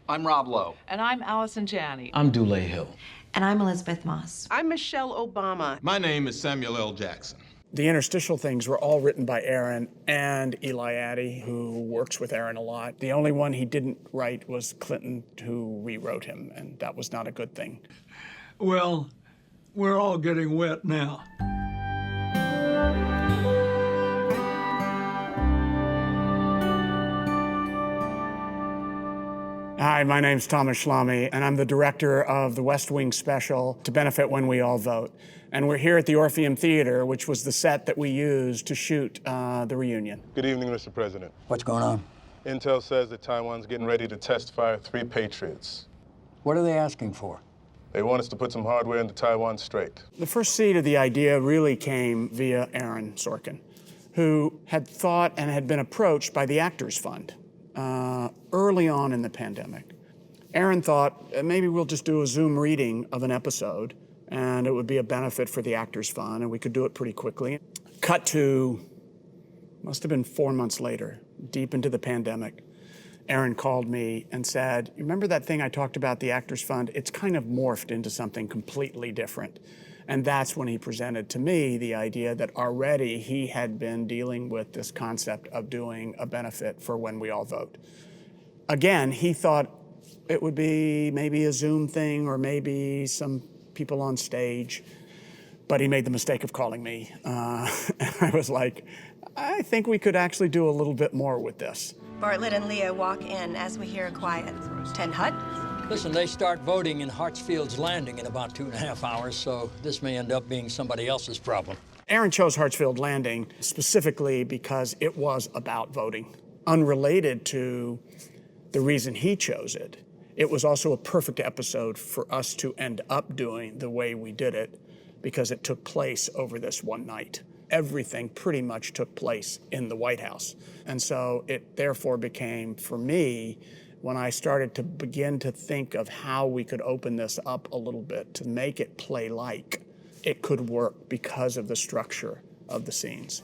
I'm Rob Lowe. And I'm Allison Janney. I'm Dulé Hill. And I'm Elizabeth Moss. I'm Michelle Obama. My name is Samuel L. Jackson. The interstitial things were all written by Aaron and Eli Addy, who works with Aaron a lot. The only one he didn't write was Clinton, who rewrote him, and that was not a good thing. Well, we're all getting wet now. Hi, my name's Thomas Schlamme, and I'm the director of the West Wing special to benefit When We All Vote. And we're here at the Orpheum Theater, which was the set that we used to shoot the reunion. Good evening, Mr. President. What's going on? Intel says that Taiwan's getting ready to test fire 3 Patriots. What are they asking for? They want us to put some hardware into Taiwan Strait. The first seed of the idea really came via Aaron Sorkin, who had thought and had been approached by the Actors Fund early on in the pandemic. Aaron thought, maybe we'll just do a Zoom reading of an episode, and it would be a benefit for the Actors Fund, and we could do it pretty quickly. Cut to, must have been 4 months later, deep into the pandemic. Aaron called me and said, you remember that thing I talked about, the Actors Fund? It's kind of morphed into something completely different. And that's when he presented to me the idea that already he had been dealing with this concept of doing a benefit for When We All Vote. Again, he thought it would be maybe a Zoom thing or maybe some people on stage, but he made the mistake of calling me. And I was like, I think we could actually do a little bit more with this. Bartlett and Leah walk in as we hear a quiet Ten Hut. Listen, they start voting in Hartsfield's Landing in about 2.5 hours, so this may end up being somebody else's problem. Aaron chose Hartsfield Landing specifically because it was about voting. Unrelated to the reason he chose it, it was also a perfect episode for us to end up doing the way we did it because it took place over this one night. Everything pretty much took place in the White House. And so it therefore became, for me, when I started to begin to think of how we could open this up a little bit to make it play-like, it could work because of the structure of the scenes.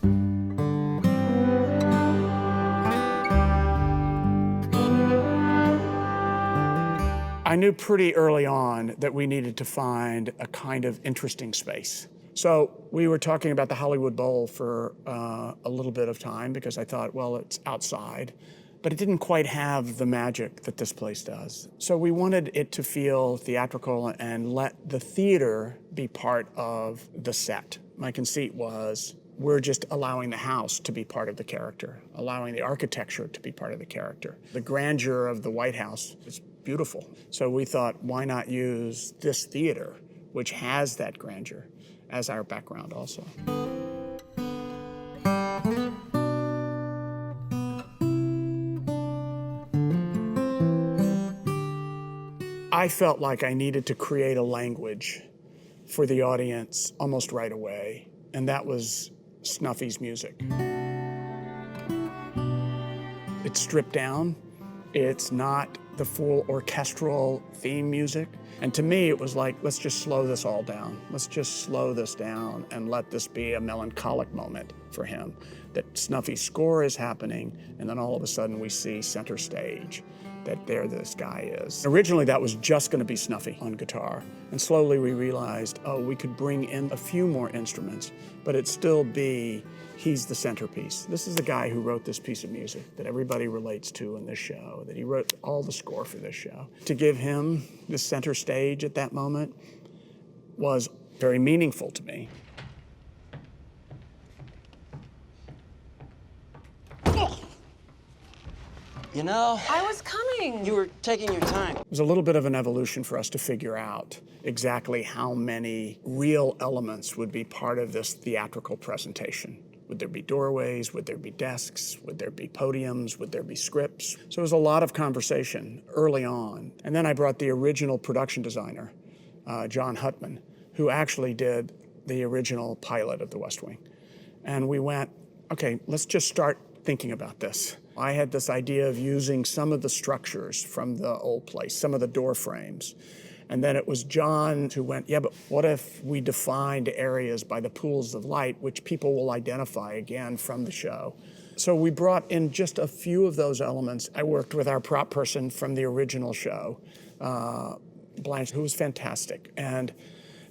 I knew pretty early on that we needed to find a kind of interesting space. So we were talking about the Hollywood Bowl for a little bit of time because I thought, well, it's outside, but it didn't quite have the magic that this place does. So we wanted it to feel theatrical and let the theater be part of the set. My conceit was, we're just allowing the house to be part of the character, allowing the architecture to be part of the character. The grandeur of the White House is beautiful. So we thought, why not use this theater, which has that grandeur, as our background also. I felt like I needed to create a language for the audience almost right away, and that was Snuffy's music. It's stripped down. It's not the full orchestral theme music. And to me, it was like, let's just slow this all down. Let's just slow this down and let this be a melancholic moment for him. That Snuffy's score is happening, and then all of a sudden we see center stage that there this guy is. Originally, that was just gonna be Snuffy on guitar. And slowly we realized, oh, we could bring in a few more instruments, but it'd still be, he's the centerpiece. This is the guy who wrote this piece of music that everybody relates to in this show, that he wrote all the score for this show. To give him the center stage at that moment was very meaningful to me. You know, I was coming. You were taking your time. It was a little bit of an evolution for us to figure out exactly how many real elements would be part of this theatrical presentation. Would there be doorways? Would there be desks? Would there be podiums? Would there be scripts? So it was a lot of conversation early on. And then I brought the original production designer, John Huttman, who actually did the original pilot of The West Wing. And we went, okay, let's just start thinking about this. I had this idea of using some of the structures from the old place, some of the door frames. And then it was John who went, yeah, but what if we defined areas by the pools of light, which people will identify again from the show, So we brought in just a few of those elements. I worked with our prop person from the original show, Blanche, who was fantastic. And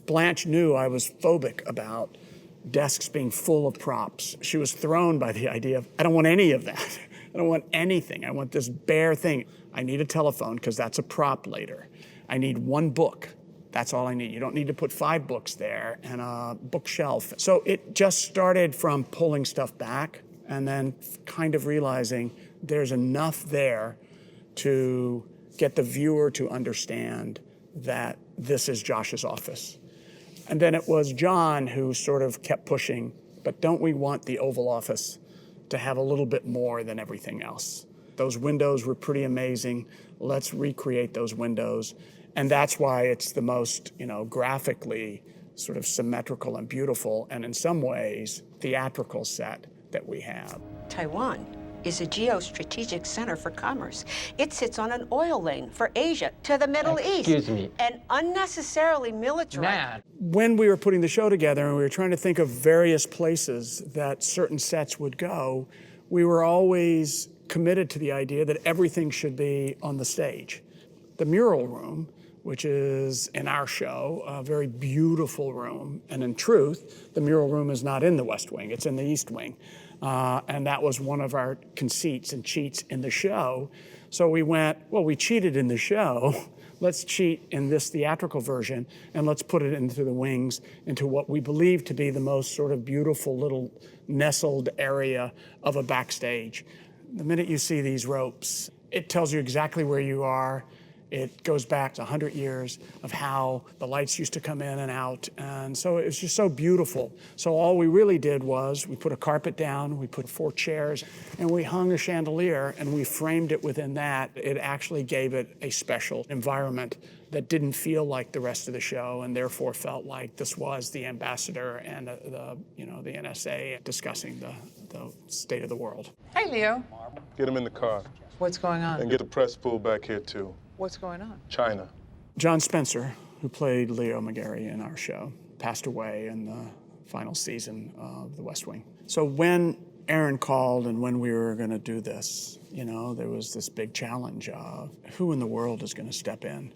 Blanche knew I was phobic about desks being full of props. She was thrown by the idea of, I don't want any of that. I don't want anything. I want this bare thing. I need a telephone because that's a prop later. I need one book. That's all I need. You don't need to put 5 books there and a bookshelf. So it just started from pulling stuff back and then kind of realizing there's enough there to get the viewer to understand that this is Josh's office. And then it was John who sort of kept pushing, but don't we want the Oval Office to have a little bit more than everything else? Those windows were pretty amazing. Let's recreate those windows. And that's why it's the most, graphically sort of symmetrical and beautiful, and in some ways, theatrical set that we have. Taiwan is a geostrategic center for commerce. It sits on an oil lane for Asia to the Middle East. Excuse me. And unnecessarily militarized. When we were putting the show together and we were trying to think of various places that certain sets would go, we were always committed to the idea that everything should be on the stage. The mural room, which is in our show, a very beautiful room. And in truth, the mural room is not in the West Wing, it's in the East Wing. And that was one of our conceits and cheats in the show. So we went, well, we cheated in the show. Let's cheat in this theatrical version, and let's put it into the wings, into what we believe to be the most sort of beautiful little nestled area of a backstage. The minute you see these ropes, it tells you exactly where you are. It goes back to 100 years of how the lights used to come in and out. And so it was just so beautiful. So all we really did was we put a carpet down, we put 4 chairs, and we hung a chandelier, and we framed it within that. It actually gave it a special environment that didn't feel like the rest of the show, and therefore felt like this was the ambassador and the NSA discussing the state of the world. Hey, Leo. Get him in the car. What's going on? And get the press pool back here, too. What's going on? China. John Spencer, who played Leo McGarry in our show, passed away in the final season of The West Wing. So when Aaron called and when we were going to do this, there was this big challenge of who in the world is going to step in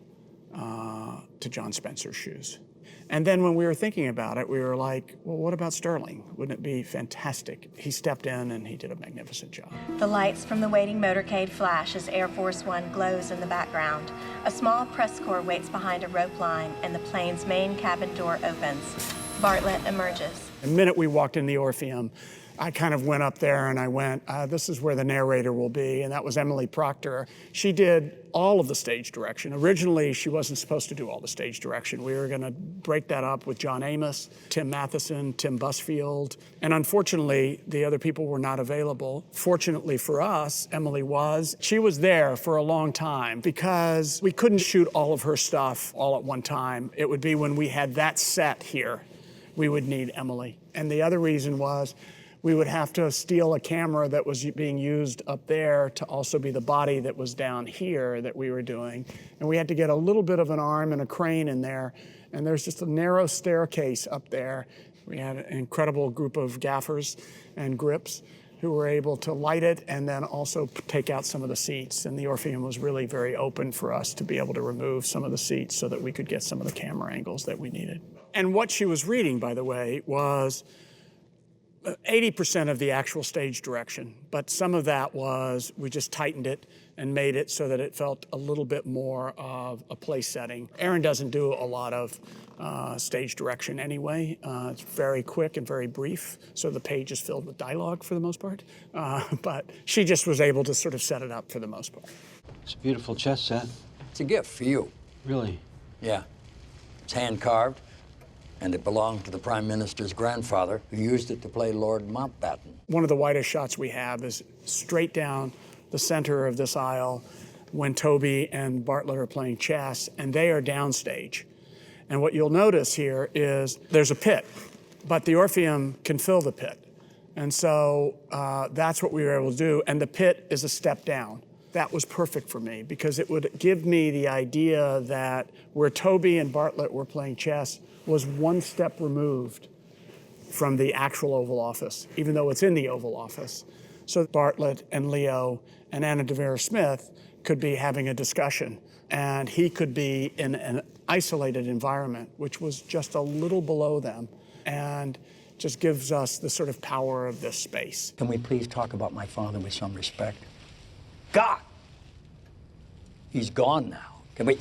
to John Spencer's shoes. And then when we were thinking about it, we were like, well, what about Sterling? Wouldn't it be fantastic? He stepped in and he did a magnificent job. The lights from the waiting motorcade flash as Air Force One glows in the background. A small press corps waits behind a rope line, and the plane's main cabin door opens. Bartlett emerges. The minute we walked in the Orpheum, I kind of went up there and I went, this is where the narrator will be, and that was Emily Proctor. She did all of the stage direction. Originally, she wasn't supposed to do all the stage direction. We were gonna break that up with John Amos, Tim Matheson, Tim Busfield, and unfortunately, the other people were not available. Fortunately for us, Emily was. She was there for a long time because we couldn't shoot all of her stuff all at one time. It would be when we had that set here, we would need Emily. And the other reason was, we would have to steal a camera that was being used up there to also be the body that was down here that we were doing. And we had to get a little bit of an arm and a crane in there. And there's just a narrow staircase up there. We had an incredible group of gaffers and grips who were able to light it and then also take out some of the seats. And the Orpheum was really very open for us to be able to remove some of the seats so that we could get some of the camera angles that we needed. And what she was reading, by the way, was 80% of the actual stage direction, but some of that was we just tightened it and made it so that it felt a little bit more of a place setting. Aaron doesn't do a lot of stage direction anyway. It's very quick and very brief, so the page is filled with dialogue for the most part. But she just was able to sort of set it up for the most part. It's a beautiful chess set. It's a gift for you. Really? Yeah. It's hand-carved, and it belonged to the Prime Minister's grandfather, who used it to play Lord Mountbatten. One of the widest shots we have is straight down the center of this aisle when Toby and Bartlett are playing chess, and they are downstage. And what you'll notice here is there's a pit, but the Orpheum can fill the pit. And so that's what we were able to do, and the pit is a step down. That was perfect for me because it would give me the idea that where Toby and Bartlett were playing chess was one step removed from the actual Oval Office, even though it's in the Oval Office. So Bartlett and Leo and Anna Devere Smith could be having a discussion, and he could be in an isolated environment, which was just a little below them, and just gives us the sort of power of this space. Can we please talk about my father with some respect? God! He's gone now. Can we?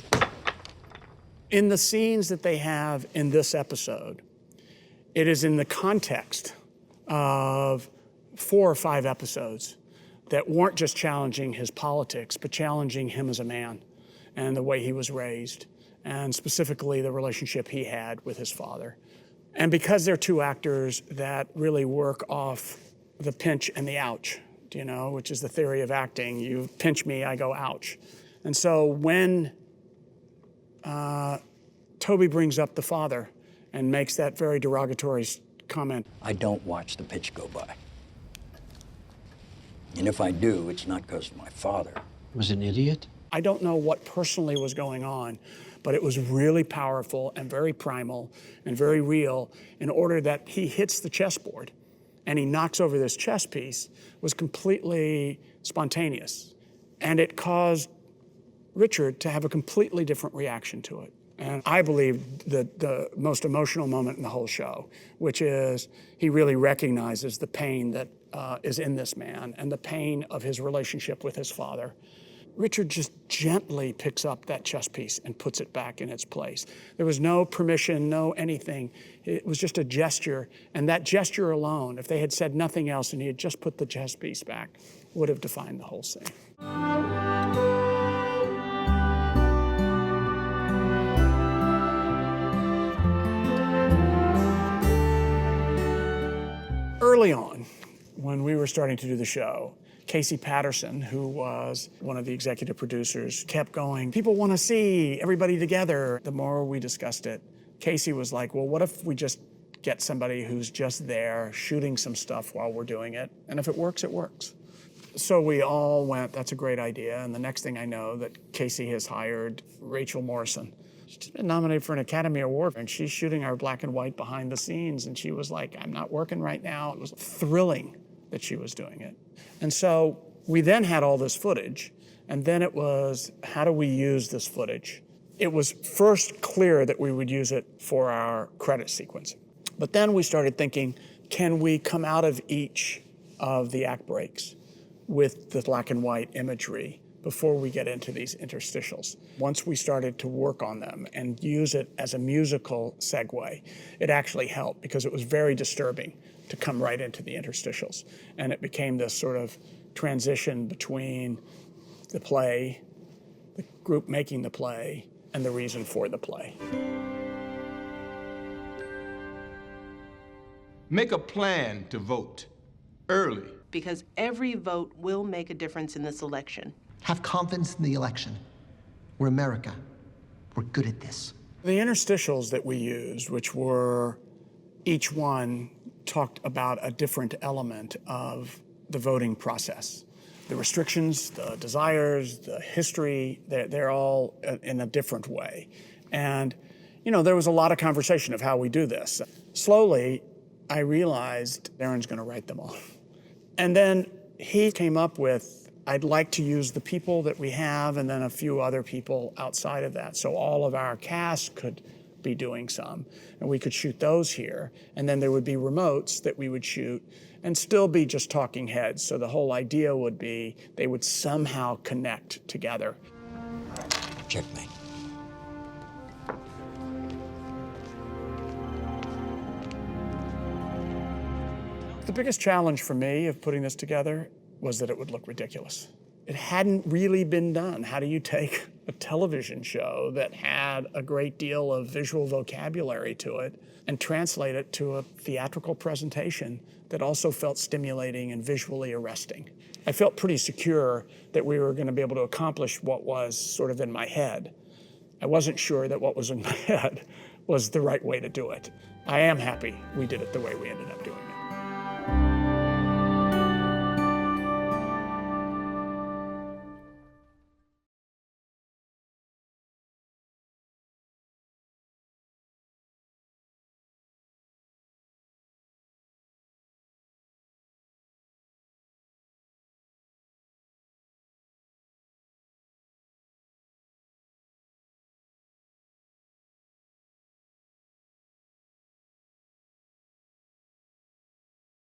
In the scenes that they have in this episode, it is in the context of 4 or 5 episodes that weren't just challenging his politics, but challenging him as a man and the way he was raised, and specifically the relationship he had with his father. And because they're 2 actors that really work off the pinch and the ouch, you know, which is the theory of acting. You pinch me, I go ouch. And so when Toby brings up the father and makes that very derogatory comment. I don't watch the pitch go by. And if I do, it's not because of my father. Was an idiot? I don't know what personally was going on, but it was really powerful and very primal and very real in order that he hits the chessboard and he knocks over this chess piece was completely spontaneous. And it caused Richard to have a completely different reaction to it. And I believe that the most emotional moment in the whole show, which is he really recognizes the pain that is in this man and the pain of his relationship with his father. Richard just gently picks up that chess piece and puts it back in its place. There was no permission, no anything. It was just a gesture, and that gesture alone, if they had said nothing else and he had just put the chess piece back, would have defined the whole scene. Early on, when we were starting to do the show, Casey Patterson, who was one of the executive producers, kept going, people want to see everybody together. The more we discussed it, Casey was like, well, what if we just get somebody who's just there shooting some stuff while we're doing it? And if it works, it works. So we all went, that's a great idea. And the next thing I know that Casey has hired Rachel Morrison. She's been nominated for an Academy Award, and she's shooting our black and white behind the scenes. And she was like, I'm not working right now. It was thrilling that she was doing it. And so we then had all this footage, and then it was, how do we use this footage? It was first clear that we would use it for our credit sequence. But then we started thinking, can we come out of each of the act breaks with the black and white imagery before we get into these interstitials? Once we started to work on them and use it as a musical segue, it actually helped because it was very disturbing to come right into the interstitials. And it became this sort of transition between the play, the group making the play, and the reason for the play. Make a plan to vote early. Because every vote will make a difference in this election. Have confidence in the election. We're America. We're good at this. The interstitials that we used, which were each one talked about a different element of the voting process. The restrictions, the desires, the history, they're all in a different way. And, you know, there was a lot of conversation of how we do this. Slowly, I realized Aaron's going to write them all. And then he came up with, I'd like to use the people that we have and then a few other people outside of that. So all of our cast could be doing some, and we could shoot those here. And then there would be remotes that we would shoot and still be just talking heads. So the whole idea would be they would somehow connect together. Checkmate. The biggest challenge for me of putting this together was that it would look ridiculous. It hadn't really been done. How do you take a television show that had a great deal of visual vocabulary to it and translate it to a theatrical presentation that also felt stimulating and visually arresting? I felt pretty secure that we were going to be able to accomplish what was sort of in my head. I wasn't sure that what was in my head was the right way to do it. I am happy we did it the way we ended up doing it.